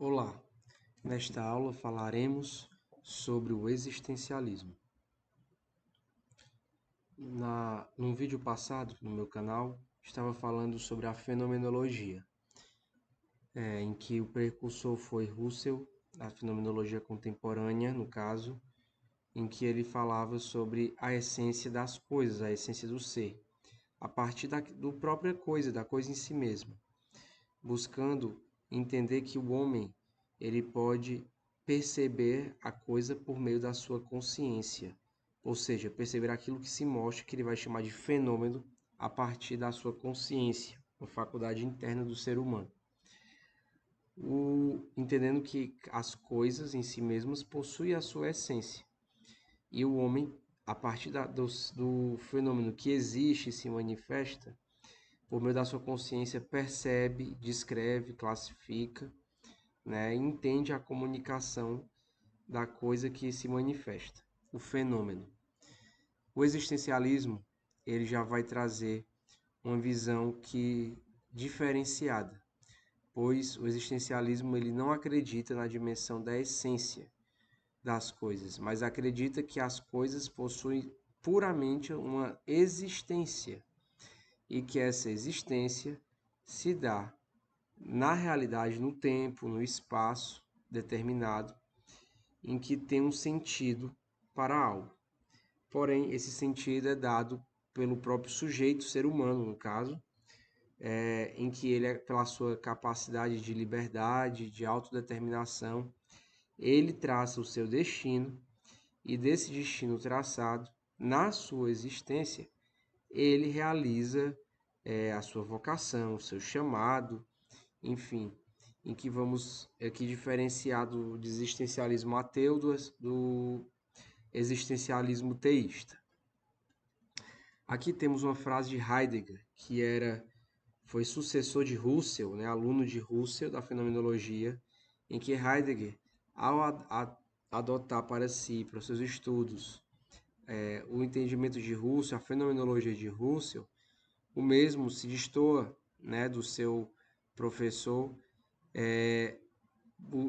Olá, nesta aula falaremos sobre o existencialismo. No vídeo passado, no meu canal, estava falando sobre a fenomenologia, em que o precursor foi Russell, a fenomenologia contemporânea, no caso, em que ele falava sobre a essência das coisas, a essência do ser, a partir do própria coisa, da coisa em si mesma, buscando entender que o homem ele pode perceber a coisa por meio da sua consciência, ou seja, perceber aquilo que se mostra, que ele vai chamar de fenômeno, a partir da sua consciência, uma faculdade interna do ser humano. Entendendo que as coisas em si mesmas possuem a sua essência, e o homem, a partir do fenômeno que existe e se manifesta, por meio da sua consciência, percebe, descreve, classifica, né, e entende a comunicação da coisa que se manifesta, o fenômeno. O existencialismo, ele já vai trazer uma visão diferenciada, pois o existencialismo ele não acredita na dimensão da essência das coisas, mas acredita que as coisas possuem puramente uma existência e que essa existência se dá na realidade, no tempo, no espaço determinado, em que tem um sentido para algo. Porém, esse sentido é dado pelo próprio sujeito, ser humano, no caso, em que ele, pela sua capacidade de liberdade, de autodeterminação, ele traça o seu destino e desse destino traçado, na sua existência, ele realiza a sua vocação, o seu chamado, enfim, em que vamos aqui diferenciar do existencialismo ateu do existencialismo teísta. Aqui temos uma frase de Heidegger, que foi sucessor de Husserl, né, aluno de Husserl da fenomenologia, em que Heidegger, ao adotar para si, para os seus estudos, o entendimento de Husserl, a fenomenologia de Husserl, o mesmo se destoa, né, do seu professor,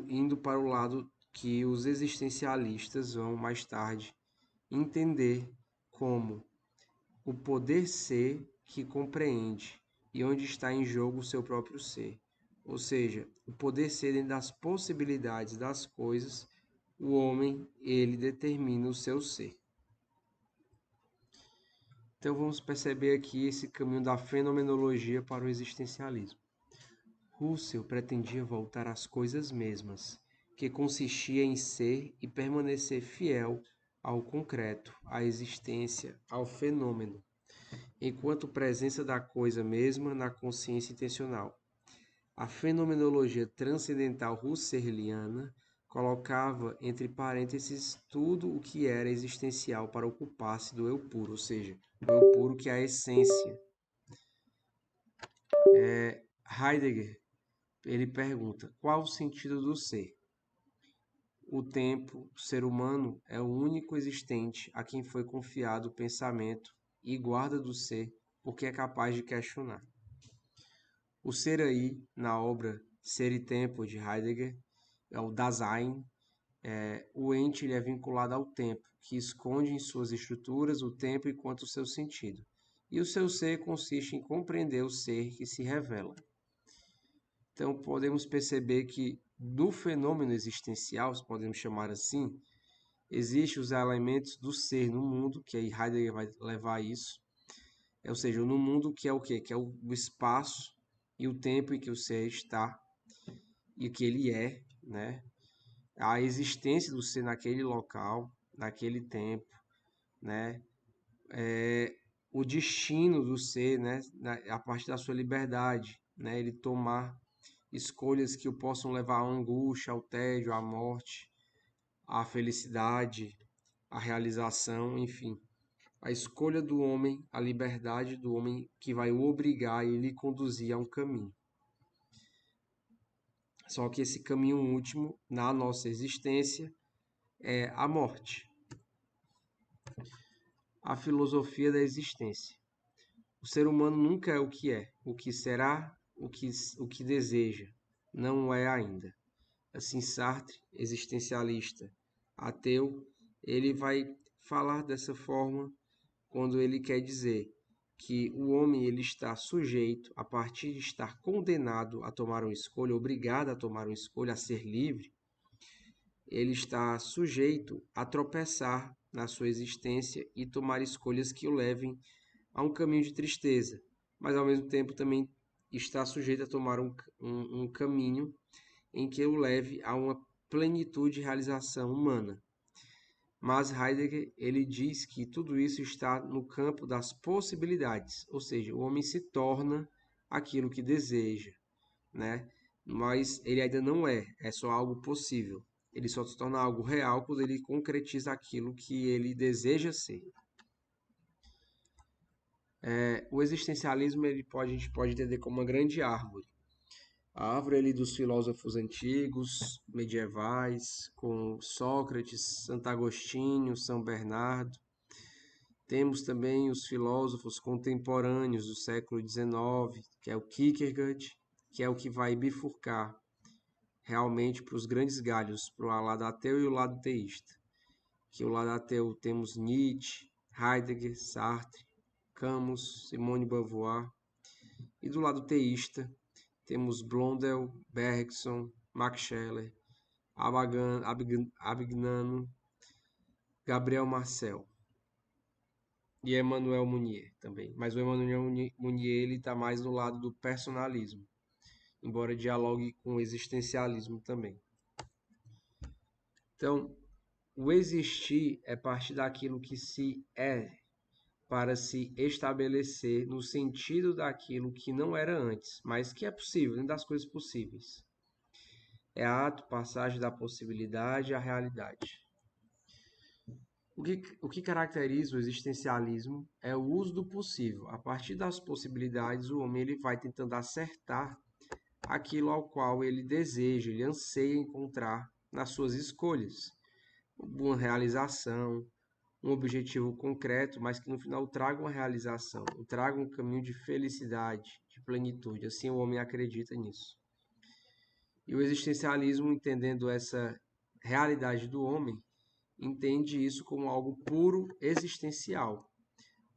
indo para o lado que os existencialistas vão mais tarde entender como o poder ser que compreende e onde está em jogo o seu próprio ser. Ou seja, o poder ser dentro das possibilidades das coisas, o homem, ele determina o seu ser. Então vamos perceber aqui esse caminho da fenomenologia para o existencialismo. Husserl pretendia voltar às coisas mesmas, que consistia em ser e permanecer fiel ao concreto, à existência, ao fenômeno, enquanto presença da coisa mesma na consciência intencional. A fenomenologia transcendental husserliana colocava entre parênteses tudo o que era existencial para ocupar-se do eu puro, ou seja, o eu puro que é a essência. Heidegger, ele pergunta, qual o sentido do ser? O tempo, o ser humano, é o único existente a quem foi confiado o pensamento e guarda do ser, porque é capaz de questionar. O ser aí, na obra Ser e Tempo, de Heidegger, é o Dasein. O ente ele é vinculado ao tempo, que esconde em suas estruturas o tempo enquanto seu sentido. E o seu ser consiste em compreender o ser que se revela. Então, podemos perceber que do fenômeno existencial, se podemos chamar assim, existem os elementos do ser no mundo, que aí Heidegger vai levar a isso, ou seja, no mundo que é o quê? Que é o espaço e o tempo em que o ser está e o que ele é, né? A existência do ser naquele local, naquele tempo, né? O destino do ser, né? A partir da sua liberdade, né? Ele tomar escolhas que o possam levar à angústia, ao tédio, à morte, à felicidade, à realização, enfim. A escolha do homem, a liberdade do homem que vai o obrigar e lhe conduzir a um caminho. Só que esse caminho último na nossa existência é a morte. A filosofia da existência. O ser humano nunca é, o que será, o que deseja, não é ainda. Assim, Sartre, existencialista ateu, ele vai falar dessa forma quando ele quer dizer que o homem ele está sujeito, a partir de estar condenado a tomar uma escolha, obrigado a tomar uma escolha, a ser livre, ele está sujeito a tropeçar na sua existência e tomar escolhas que o levem a um caminho de tristeza, mas ao mesmo tempo também está sujeito a tomar um caminho em que o leve a uma plenitude de realização humana. Mas Heidegger ele diz que tudo isso está no campo das possibilidades, ou seja, o homem se torna aquilo que deseja, né? Mas ele ainda não é só algo possível. Ele só se torna algo real quando ele concretiza aquilo que ele deseja ser. O existencialismo a gente pode entender como uma grande árvore. A árvore ali dos filósofos antigos, medievais, com Sócrates, Santo Agostinho, São Bernardo. Temos também os filósofos contemporâneos do século XIX, que é o Kierkegaard, que é o que vai bifurcar realmente para os grandes galhos, para o lado ateu e o lado teísta. Que o lado ateu temos Nietzsche, Heidegger, Sartre, Camus, Simone de Beauvoir. E do lado teísta temos Blondel, Bergson, Max Scheler, Abignano, Gabriel Marcel e Emmanuel Mounier também. Mas o Emmanuel Mounier ele está mais no lado do personalismo, embora dialogue com o existencialismo também. Então, o existir é parte daquilo que se é para se estabelecer no sentido daquilo que não era antes, mas que é possível, dentro das coisas possíveis. É ato, passagem da possibilidade à realidade. O que caracteriza o existencialismo é o uso do possível. A partir das possibilidades, o homem ele vai tentando acertar aquilo ao qual ele deseja, ele anseia encontrar nas suas escolhas. Uma realização, um objetivo concreto, mas que no final traga uma realização, traga um caminho de felicidade, de plenitude. Assim o homem acredita nisso. E o existencialismo, entendendo essa realidade do homem, entende isso como algo puro existencial,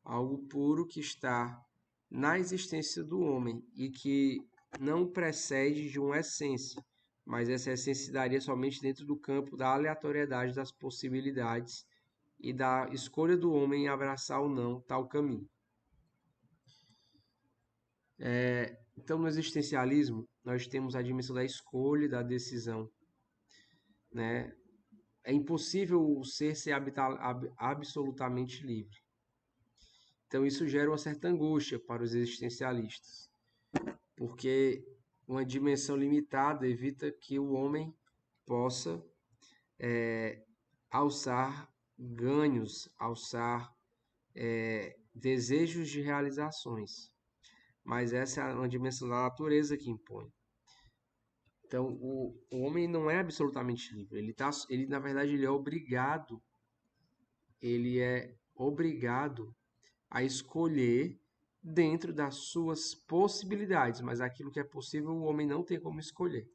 algo puro que está na existência do homem e que não precede de uma essência, mas essa essência se daria somente dentro do campo da aleatoriedade das possibilidades e da escolha do homem em abraçar ou não tal caminho. Então, no existencialismo, nós temos a dimensão da escolha e da decisão, né? É impossível o ser absolutamente livre. Então, isso gera uma certa angústia para os existencialistas, porque uma dimensão limitada evita que o homem possa alçar ganhos, alçar desejos de realizações. Mas essa é uma dimensão da natureza que impõe. Então, o homem não é absolutamente livre. Ele na verdade, ele é obrigado a escolher dentro das suas possibilidades, mas aquilo que é possível o homem não tem como escolher.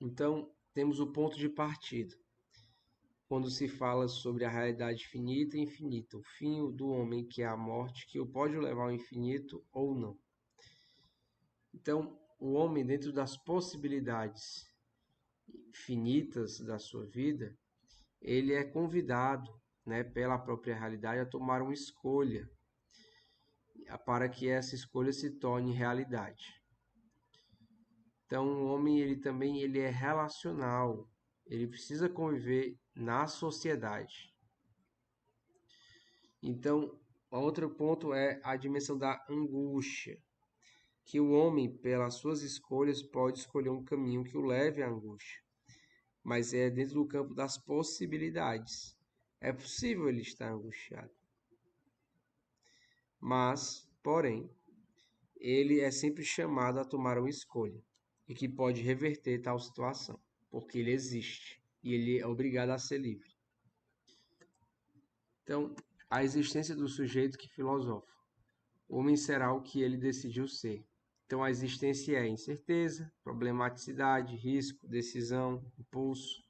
Então, temos o ponto de partida. Quando se fala sobre a realidade finita e infinita, o fim do homem, que é a morte, que o pode levar ao infinito ou não. Então, o homem, dentro das possibilidades finitas da sua vida, ele é convidado, né, pela própria realidade a tomar uma escolha para que essa escolha se torne realidade. Então, o homem ele é relacional, ele precisa conviver na sociedade. Então, outro ponto é a dimensão da angústia, que o homem, pelas suas escolhas, pode escolher um caminho que o leve à angústia, mas é dentro do campo das possibilidades. É possível ele estar angustiado. Mas, porém, ele é sempre chamado a tomar uma escolha e que pode reverter tal situação, porque ele existe e ele é obrigado a ser livre. Então, a existência do sujeito que filosofa. O homem será o que ele decidiu ser. Então, a existência é incerteza, problematicidade, risco, decisão, impulso.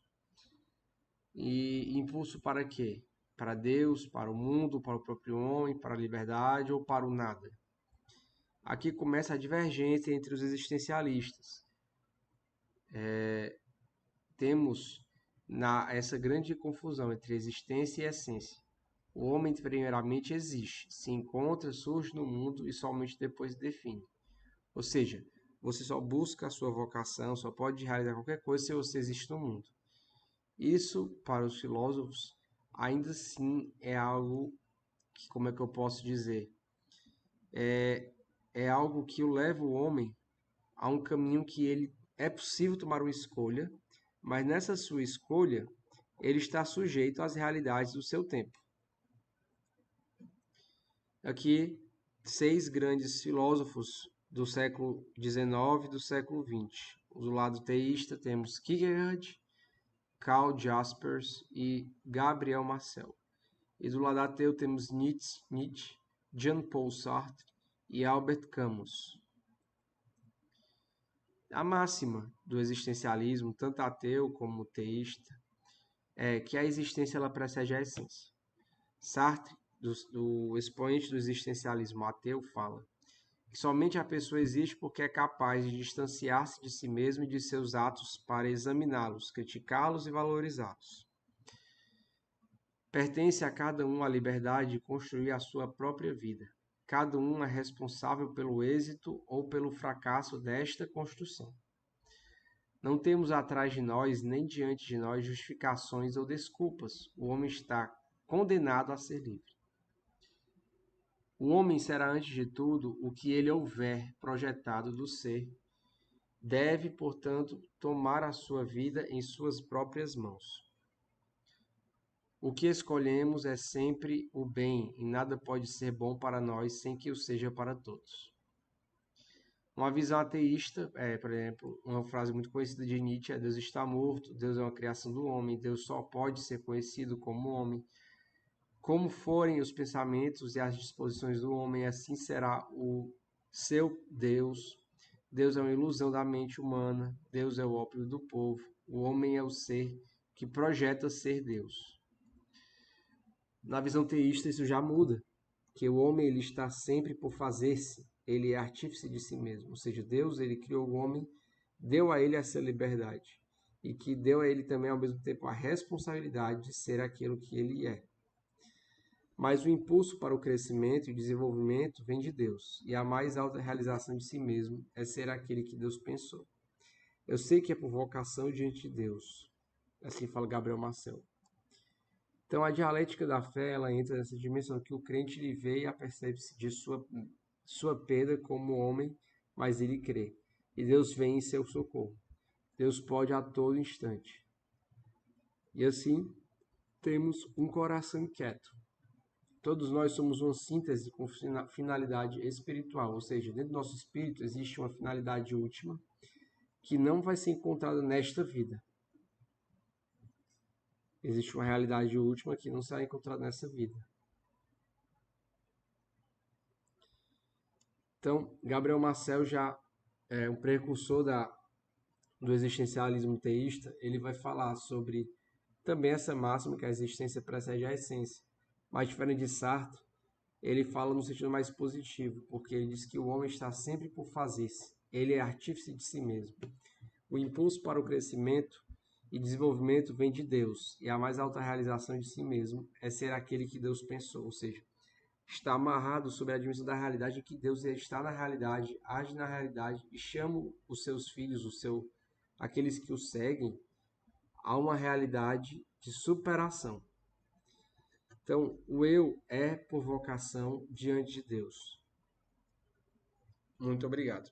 E impulso para quê? Para Deus, para o mundo, para o próprio homem, para a liberdade ou para o nada? Aqui começa a divergência entre os existencialistas. Temos essa grande confusão entre existência e essência. O homem primeiramente existe, se encontra, surge no mundo e somente depois define. Ou seja, você só busca a sua vocação, só pode realizar qualquer coisa se você existe no mundo. Isso, para os filósofos, ainda assim é algo que, como é que eu posso dizer? É algo que leva o homem a um caminho que ele é possível tomar uma escolha, mas nessa sua escolha ele está sujeito às realidades do seu tempo. Aqui, 6 grandes filósofos do século XIX e do século XX. Do lado teísta temos Kierkegaard, Karl Jaspers e Gabriel Marcel. E do lado ateu temos Nietzsche, Jean-Paul Sartre e Albert Camus. A máxima do existencialismo, tanto ateu como teísta, é que a existência ela precede a essência. Sartre, do expoente do existencialismo ateu, fala que somente a pessoa existe porque é capaz de distanciar-se de si mesma e de seus atos para examiná-los, criticá-los e valorizá-los. Pertence a cada um a liberdade de construir a sua própria vida. Cada um é responsável pelo êxito ou pelo fracasso desta construção. Não temos atrás de nós, nem diante de nós, justificações ou desculpas. O homem está condenado a ser livre. O homem será, antes de tudo, o que ele houver projetado do ser. Deve, portanto, tomar a sua vida em suas próprias mãos. O que escolhemos é sempre o bem, e nada pode ser bom para nós sem que o seja para todos. Uma visão ateísta, por exemplo, uma frase muito conhecida de Nietzsche é: Deus está morto, Deus é uma criação do homem, Deus só pode ser conhecido como homem. Como forem os pensamentos e as disposições do homem, assim será o seu Deus. Deus é uma ilusão da mente humana, Deus é o ópio do povo, o homem é o ser que projeta ser Deus. Na visão teísta isso já muda, que o homem ele está sempre por fazer-se, ele é artífice de si mesmo, ou seja, Deus ele criou o homem, deu a ele essa liberdade e que deu a ele também ao mesmo tempo a responsabilidade de ser aquilo que ele é. Mas o impulso para o crescimento e desenvolvimento vem de Deus, e a mais alta realização de si mesmo é ser aquele que Deus pensou. Eu sei que é por vocação diante de Deus, assim fala Gabriel Marcel. Então, a dialética da fé, ela entra nessa dimensão que o crente ele vê e apercebe-se de sua perda como homem, mas ele crê. E Deus vem em seu socorro. Deus pode a todo instante. E assim, temos um coração inquieto. Todos nós somos uma síntese com finalidade espiritual, ou seja, dentro do nosso espírito existe uma finalidade última que não vai ser encontrada nesta vida. Existe uma realidade última que não será encontrada nessa vida. Então, Gabriel Marcel já é um precursor do existencialismo teísta. Ele vai falar sobre também essa máxima que a existência precede a essência. Mas diferente de Sartre, ele fala no sentido mais positivo, porque ele diz que o homem está sempre por fazer-se. Ele é artífice de si mesmo. O impulso para o crescimento e desenvolvimento vem de Deus, e a mais alta realização de si mesmo é ser aquele que Deus pensou, ou seja, está amarrado sobre a dimensão da realidade em que Deus está na realidade, age na realidade e chama os seus filhos, aqueles que o seguem, a uma realidade de superação. Então, o eu é por vocação diante de Deus. Muito obrigado.